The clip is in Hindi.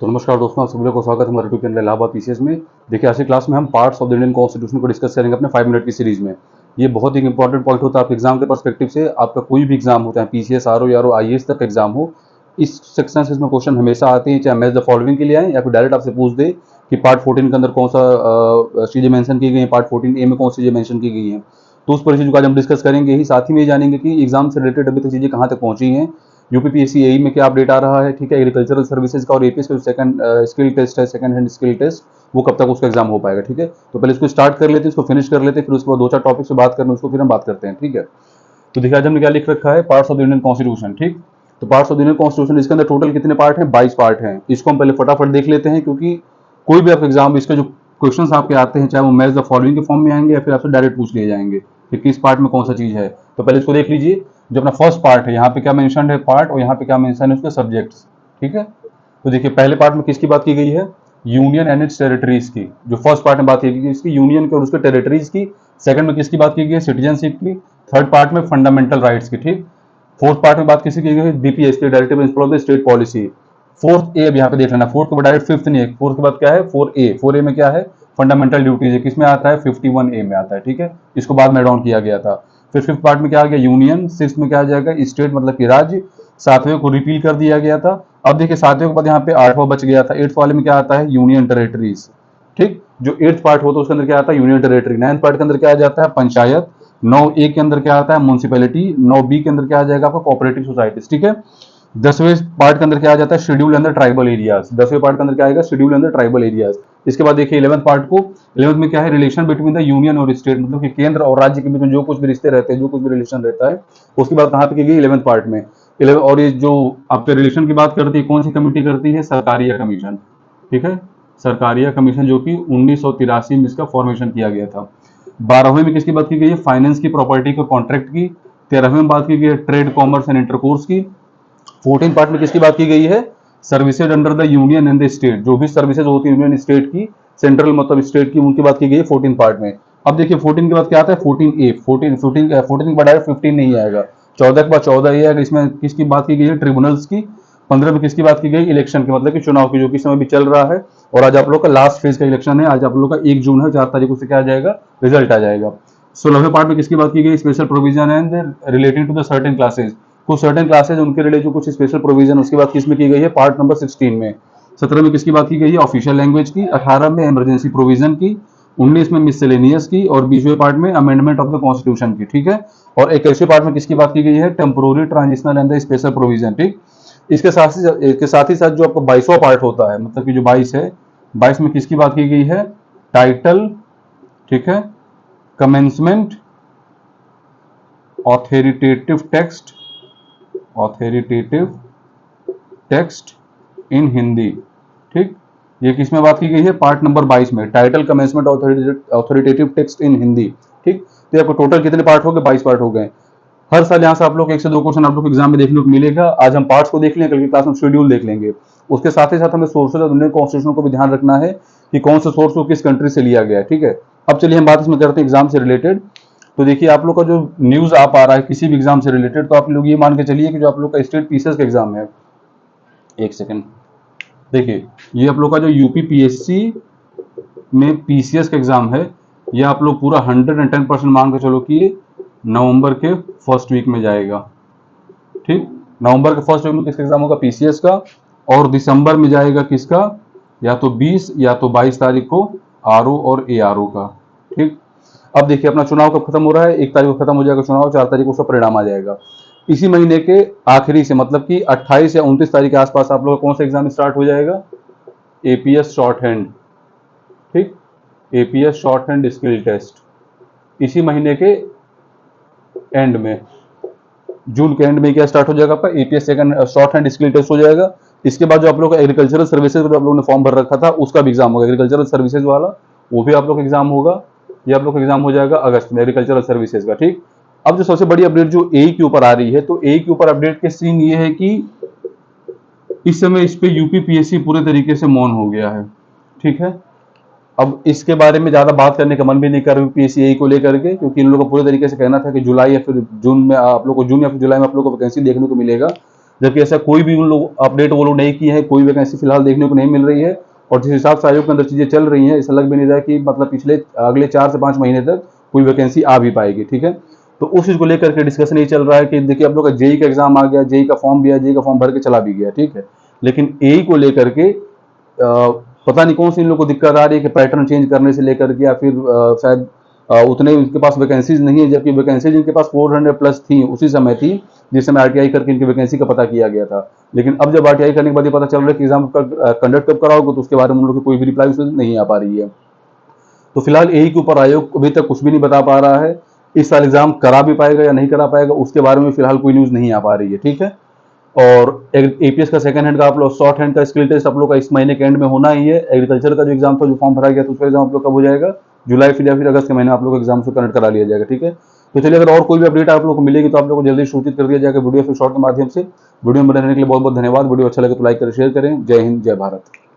तो नमस्कार दोस्तों, आप सभी लोगों को स्वागत है हमारे यूट्यूब चैनल इलाहाबाद पीसीएस में। देखिए, आज की क्लास में हम parts of the Indian constitution को डिस्कस करेंगे अपने 5 मिनट की सीरीज में। ये बहुत ही इंपॉर्टेंट पॉइंट होता है आपके एग्जाम के पर्सपेक्टिव से। आपका कोई भी एग्जाम होता है, पीसीएस, आरओ, आरओ, आईएएस तक एग्जाम हो, इस सेक्शन से इसमें क्वेश्चन हमेशा आते हैं, चाहे मैच द फॉलोइंग के लिए आए या फिर डायरेक्ट आपसे पूछ दे कि पार्ट 14 के अंदर कौन सा चीजें मेंशन की गई है, पार्ट 14A में कौन सी चीजें मेंशन की गई हैं। तो उस पर चीज़ों का आज हम डिस्कस करेंगे ही। साथ ही में ये जानेंगे कि एग्जाम से रिलेटेड अभी तक चीजें कहाँ तक पहुंची हैं, यूपीपीएससी एई में क्या अपडेट आ रहा है, ठीक है, एग्रीकल्चरल सर्विसेज का और एपीएस का जो सेकंड स्किल टेस्ट है, सेकंड हैंड स्किल टेस्ट, वो कब तक उसका एग्जाम हो पाएगा। ठीक है, तो पहले इसको स्टार्ट कर लेते हैं, इसको फिनिश कर लेते हैं, फिर उसके बाद 2-4 टॉपिक से बात करना, उसको फिर हम बात करते हैं। ठीक है, तो देखिए आज हमने क्या लिख रखा है, parts of the Indian constitution. ठीक, तो parts of the Indian constitution, इसके अंदर टोटल कितने पार्ट हैं? 22 पार्ट हैं। इसको हम पहले फटाफट देख लेते हैं, क्योंकि कोई भी आपका एग्जाम, इसके जो क्वेश्चंस आपके आते हैं, चाहे वो मैच द फॉलोइंग के फॉर्म में आएंगे या फिर आपसे डायरेक्ट पूछ लिए जाएंगे कि किस पार्ट में कौन सा चीज है। तो पहले इसको देख लीजिए। जो अपना फर्स्ट पार्ट है, यहाँ पे क्या मेंशन है पार्ट, और यहाँ पे क्या मेंशन है उसके सब्जेक्ट्स। ठीक है, तो देखिए पहले पार्ट में किसकी बात की गई है? यूनियन एंड इट्स टेरिटरीज की। जो फर्स्ट पार्ट में बात की गई इसकी यूनियन की और उसके टेरिटरीज की। सेकंड में किसकी बात की गई है? सिटीजनशिप की। थर्ड पार्ट में फंडामेंटल राइट्स की। ठीक, फोर्थ पार्ट में बात किसी की गई है? डीपीएस की, directive principle of the state policy. Fourth A, अब यहाँ पे देख लेना, फोर्थ के बाद डायरेक्ट फिफ्थ नहीं है, फोर्थ के बाद क्या है? 4A। 4A में क्या है? फंडामेंटल ड्यूटीज है। किसमें आता है? 51A में आता है। ठीक है, इसको बाद में एड ऑन किया गया था। फिर फिफ्थ पार्ट में क्या आ गया? यूनियन। सिक्स में क्या आ जाएगा? स्टेट, मतलब कि राज्य। सातवें को रिपील कर दिया गया था। अब देखिए सातवें के बाद यहाँ पे आठवां बच गया था। एट्थ वाले में क्या आता है? Union territories. ठीक, जो एट्थ पार्ट होता है उसके अंदर क्या आता है? Union territory. नाइन्थ पार्ट के अंदर क्या आ जाता है? पंचायत। 9A के अंदर क्या आता है? म्युनिसिपैलिटी। 9B के अंदर क्या आ जाएगा आपका? Cooperative societies. ठीक है, 10वें पार्ट के अंदर क्या आ जाता है? शेड्यूल अंदर ट्राइबल एरियाज। 10वें पार्ट के अंदर क्या आएगा? शेड्यूल अंदर ट्राइबल एरियाज। इसके बाद देखिए 11th पार्ट को, 11th में क्या है? रिलेशन बिटवीन द यूनियन और स्टेट, मतलब कि केंद्र और राज्य के बीच में जो कुछ भी रिश्ते रहते हैं, जो कुछ भी रिलेशन रहता है, उसकी बात कहाँ पे की गई? 11th पार्ट में। 11 और ये जो आपके रिलेशन की बात करती है, कौन सी कमेटी करती है? सरकारिया कमीशन। ठीक है, सरकारिया कमीशन, जो कि 1983 में इसका फॉर्मेशन किया गया था। 12वें में किसकी बात की गई है? फाइनेंस की, प्रॉपर्टी के, कॉन्ट्रैक्ट की। 13वें में बात की गई है ट्रेड, कॉमर्स एंड इंटरकोर्स की। 14 पार्ट में किसकी बात की गई है? Services under the union and the state. जो भी सर्विसेज होती है यूनियन स्टेट की, सेंट्रल मतलब स्टेट की, उनकी बात की गई है 14 पार्ट में। अब देखिए 14 के बाद क्या आता है? 14A। 14 के बाद डायरेक्ट 15 नहीं आएगा। 14 के बाद 14A आएगा। इसमें किसकी बात की गई है? ट्रिब्यूनल्स की। 15 में किसकी बात की गई? इलेक्शन की, मतलब कि चुनाव की, जो कि समय भी चल रहा है। और आज आप लोग का लास्ट फेज का इलेक्शन है। आज आप लोग का 1 जून है, 4 तारीख से क्या आ जाएगा? रिजल्ट आ जाएगा। 16वें पार्ट में किसकी बात की गई? Special provision and relating to the certain classes. कुछ सर्टेन क्लासेज उनके रिलेटेड जो कुछ स्पेशल प्रोविजन, उसकी बात किसमें की गई है? पार्ट नंबर 16 में। 17 में किसकी बात की गई है? ऑफिशियल लैंग्वेज की। 18 में इमरजेंसी प्रोविजन की। 19 में मिसलेनियस की। और 20वें पार्ट में अमेंडमेंट ऑफ द कॉन्स्टिट्यूशन की। ठीक है, और 21वें पार्ट में किसकी बात की गई है? Temporary, transitional and the special provision. ठीक, इसके साथ ही साथ जो आपका 22वां पार्ट होता है, मतलब कि जो 22 है, 22 में किसकी बात की गई है? टाइटल, ठीक है, commencement, authoritative text, authoritative text in Hindi. ठीक, ये किसमें बात की गई है? पार्ट नंबर 22 में। Title, commencement, authoritative text in Hindi. ठीक, तो आपको टोटल कितने पार्ट हो गए? 22 पार्ट हो गए। हर साल यहाँ से आप लोग 1 से 2 क्वेश्चन आप लोग एग्जाम में देखने को मिलेगा। आज हम पार्ट्स को देख लेंगे, कल की क्लास में शेड्यूल देख लेंगे। उसके साथ ही साथ हमें सोर्सेज ऑफ इंडियन कॉन्स्टिट्यूशन को भी ध्यान रखना है कि कौन सा सोर्स को किस कंट्री से लिया गया है। ठीक है, अब चलिए हम बात इसमें करते हैं एग्जाम से रिलेटेड। तो देखिए आप लोग का जो न्यूज आ पा रहा है किसी भी एग्जाम से रिलेटेड, तो आप लोग ये मान के चलिए कि जो आप लोग का स्टेट पीसीएस का एग्जाम है, एक सेकेंड, देखिए ये आप लोग का जो यूपीपीएससी में पीसीएस का एग्जाम है, ये आप लोग पूरा 110% मान के चलो कि नवंबर के फर्स्ट वीक में जाएगा। ठीक, नवंबर के फर्स्ट वीक में किसका एग्जाम होगा? पीसीएस का। और दिसंबर में जाएगा किसका? या तो 20 या तो 22 तारीख को आरओ और एआरओ का। ठीक, अब देखिए अपना चुनाव कब खत्म हो रहा है? 1 तारीख को खत्म हो जाएगा चुनाव, 4 तारीख को उसका परिणाम आ जाएगा। इसी महीने के आखिरी से, मतलब कि 28 या 29 तारीख के आसपास आप लोग का कौन सा एग्जाम स्टार्ट हो जाएगा? APS short hand. ठीक, APS short hand skill test इसी महीने के एंड में, जून के एंड में क्या स्टार्ट हो जाएगा आपका? APS second short hand skill test हो जाएगा। इसके बाद जो आप लोग का एग्रीकल्चरल सर्विसेज जो आप लोगों ने फॉर्म भर रखा था, उसका भी एग्जाम होगा। एग्रीकल्चरल सर्विसेज वाला, वो भी आप लोग का एग्जाम होगा। ये आप लोग का एग्जाम हो जाएगा अगस्त में, एग्रीकल्चरल सर्विसेज का। ठीक, अब जो सबसे बड़ी अपडेट जो एई के ऊपर आ रही है, तो एई के ऊपर अपडेट के सीन ये है कि इस समय इस पे यूपीपीएससी पूरे तरीके से मौन हो गया है। ठीक है, अब इसके बारे में ज्यादा बात करने का मन भी नहीं कर रही यूपीएससी को लेकर के, क्योंकि इन लोगों को पूरे तरीके से कहना था कि जुलाई या फिर जून में आप लोग को, जून या फिर जुलाई में आप लोग को वैकेंसी देखने को मिलेगा। जबकि ऐसा कोई भी उन लोग अपडेट वो लोग नहीं किए हैं, कोई वैकेंसी फिलहाल देखने को नहीं मिल रही है। और जिस हिसाब से आयोग के अंदर चीज़ें चल रही हैं, ऐसा लग भी नहीं रहा है कि मतलब पिछले अगले 4 से 5 महीने तक कोई वैकेंसी आ भी पाएगी। ठीक है, तो उस चीज़ को लेकर के डिस्कशन ये चल रहा है कि देखिए आप लोग का जेई का एग्जाम आ गया, जेई का फॉर्म भी आया, जेई का फॉर्म भर के चला भी गया। ठीक है, लेकिन एई को लेकर के पता नहीं कौन सी इन लोगों को दिक्कत आ रही है कि पैटर्न चेंज करने से लेकर के, या फिर शायद उतने उनके पास वैकेंसीज नहीं है, जबकि वैकेंसीज इनके पास 400 प्लस थी उसी समय थी जिस समय आरटीआई करके इनकी वैकेंसी का पता किया गया था। लेकिन अब जब आरटीआई करने के बाद ये पता चल रहा है कि एग्जाम कंडक्ट कब कराओगे, तो उसके बारे में उन लोग की कोई भी रिप्लाई नहीं आ पा रही है। तो फिलहाल यही के ऊपर आयोग अभी तक कुछ भी नहीं बता पा रहा है। इस साल एग्जाम करा भी पाएगा या नहीं करा पाएगा, उसके बारे में फिलहाल कोई न्यूज़ नहीं आ पा रही है। ठीक है, और एपीएस का सेकंड हैंड का आप लोग शॉर्ट हैंड का स्किल टेस्ट आप लोग का इस महीने के एंड में होना ही है। एग्रीकल्चर का जो एग्जाम था, जो फॉर्म भरा गया था, उसका एग्जाम आप लोग कब हो जाएगा, जुलाई फिर या फिर अगस्त के महीने आप लोग एग्जाम से कनेक्ट करा लिया जाएगा। ठीक है, तो चलिए अगर और कोई भी अपडेट आप लोग को मिलेगी तो आप लोग को जल्दी सूचित कर दिया जाएगा वीडियो फिर शॉर्ट के माध्यम से। वीडियो में बने रहने के लिए बहुत बहुत धन्यवाद। वीडियो अच्छा लगे तो लाइक करें, शेयर करें। जय हिंद, जय भारत।